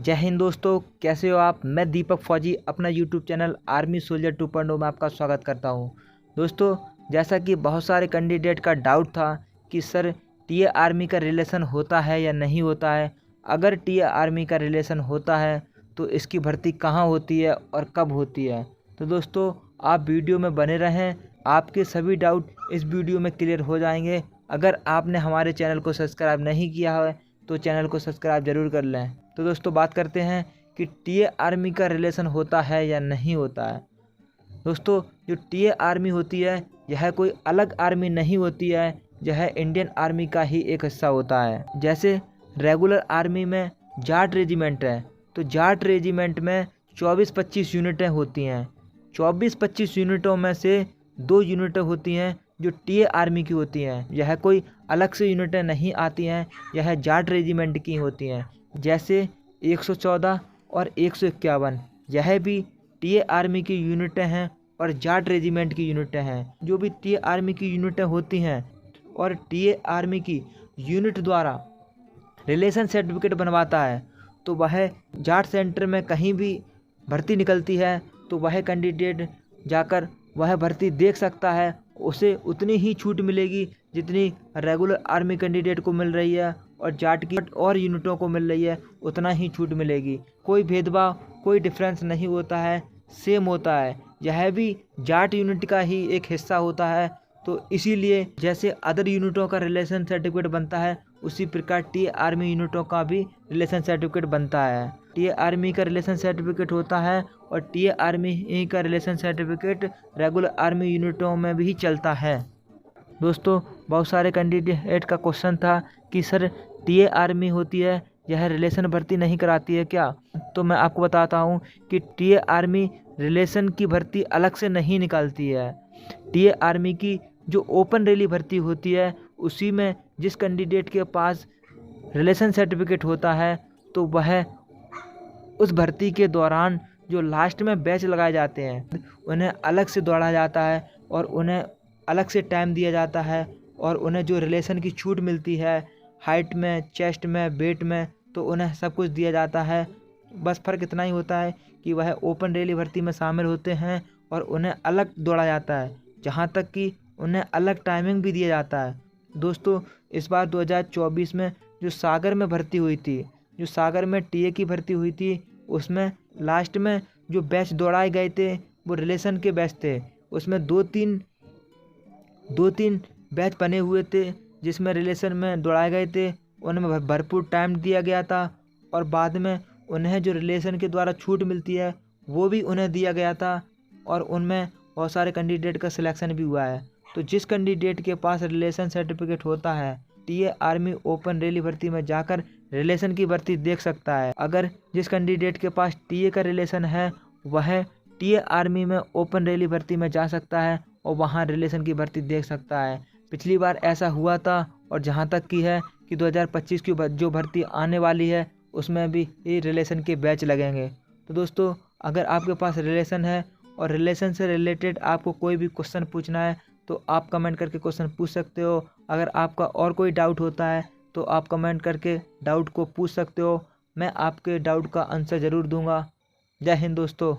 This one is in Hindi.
जय हिंद दोस्तों, कैसे हो आप। मैं दीपक फौजी अपना यूट्यूब चैनल आर्मी सोल्जर 2.0 में आपका स्वागत करता हूं। दोस्तों, जैसा कि बहुत सारे कैंडिडेट का डाउट था कि सर टीए आर्मी का रिलेशन होता है या नहीं होता है। अगर टीए आर्मी का रिलेशन होता है तो इसकी भर्ती कहां होती है और कब होती है। तो दोस्तों, आप वीडियो में बने रहें, आपके सभी डाउट इस वीडियो में क्लियर हो जाएंगे। अगर आपने हमारे चैनल को सब्सक्राइब नहीं किया है तो चैनल को सब्सक्राइब ज़रूर कर लें। तो दोस्तों, बात करते हैं कि टीए आर्मी का रिलेशन होता है या नहीं होता है। दोस्तों, जो टीए आर्मी होती है यह कोई अलग आर्मी नहीं होती है, यह इंडियन आर्मी का ही एक हिस्सा होता है। जैसे रेगुलर आर्मी में जाट रेजिमेंट है, तो जाट रेजिमेंट में 24-25 यूनिटें होती हैं। 24-25 यूनिटों में से 2 यूनिटें होती हैं जो टीए आर्मी की होती हैं। यह कोई अलग से यूनिटें नहीं आती हैं, यह जाट रेजिमेंट की होती हैं। जैसे 114 और 151 यह भी टीए आर्मी की यूनिटें हैं और जाट रेजिमेंट की यूनिटें हैं। जो भी टीए आर्मी की यूनिटें होती हैं और टीए आर्मी की यूनिट द्वारा रिलेशन सर्टिफिकेट बनवाता है तो वह जाट सेंटर में कहीं भी भर्ती निकलती है तो वह कैंडिडेट जाकर वह भर्ती देख सकता है। उसे उतनी ही छूट मिलेगी जितनी रेगुलर आर्मी कैंडिडेट को मिल रही है और जाट की और यूनिटों को मिल रही है, उतना ही छूट मिलेगी। कोई भेदभाव, कोई डिफरेंस नहीं होता है, सेम होता है। यह भी जाट यूनिट का ही एक हिस्सा होता है। तो इसीलिए जैसे अदर यूनिटों का रिलेशन सर्टिफिकेट बनता है उसी प्रकार टीए आर्मी यूनिटों का भी रिलेशन सर्टिफिकेट बनता है। टीए आर्मी का रिलेशन सर्टिफिकेट होता है और टीए आर्मी का रिलेशन सर्टिफिकेट रेगुलर आर्मी यूनिटों में भी चलता है। दोस्तों, बहुत सारे कैंडिडेट का क्वेश्चन था कि सर टीए आर्मी होती है यह रिलेशन भर्ती नहीं कराती है क्या। तो मैं आपको बताता हूँ कि टीए आर्मी रिलेशन की भर्ती अलग से नहीं निकालती है। टीए आर्मी की जो ओपन रैली भर्ती होती है उसी में जिस कैंडिडेट के पास रिलेशन सर्टिफिकेट होता है तो वह उस भर्ती के दौरान जो लास्ट में बैच लगाए जाते हैं उन्हें अलग से दौड़ा जाता है और उन्हें अलग से टाइम दिया जाता है और उन्हें जो रिलेशन की छूट मिलती है हाइट में, चेस्ट में, वेट में, तो उन्हें सब कुछ दिया जाता है। बस फ़र्क इतना ही होता है कि वह ओपन रैली भर्ती में शामिल होते हैं और उन्हें अलग दौड़ा जाता है, जहां तक कि उन्हें अलग टाइमिंग भी दिया जाता है। दोस्तों, इस बार 2024 में जो सागर में भर्ती हुई थी, जो सागर में टीए की भर्ती हुई थी, उसमें लास्ट में जो बैच दौड़ाए गए थे वो रिलेशन के बैच थे। उसमें दो तीन बैच बने हुए थे जिसमें रिलेशन में दौड़ाए गए थे। उनमें भरपूर टाइम दिया गया था और बाद में उन्हें जो रिलेशन के द्वारा छूट मिलती है वो भी उन्हें दिया गया था और उनमें बहुत सारे कैंडिडेट का सिलेक्शन भी हुआ है। तो जिस कैंडिडेट के पास रिलेशन सर्टिफिकेट होता है टीए आर्मी ओपन रैली भर्ती में जाकर रिलेशन की भर्ती देख सकता है। अगर जिस कैंडिडेट के पास टीए का रिलेशन है वह टीए आर्मी में ओपन रैली भर्ती में जा सकता है और वहां रिलेशन की भर्ती देख सकता है। पिछली बार ऐसा हुआ था और जहां तक की है कि 2025 की जो भर्ती आने वाली है उसमें भी ये रिलेशन के बैच लगेंगे। तो दोस्तों, अगर आपके पास रिलेशन है और रिलेशन से रिलेटेड आपको कोई भी क्वेश्चन पूछना है तो आप कमेंट करके क्वेश्चन पूछ सकते हो। अगर आपका और कोई डाउट होता है तो आप कमेंट करके डाउट को पूछ सकते हो। मैं आपके डाउट का आंसर ज़रूर दूंगा। जय हिंद दोस्तों।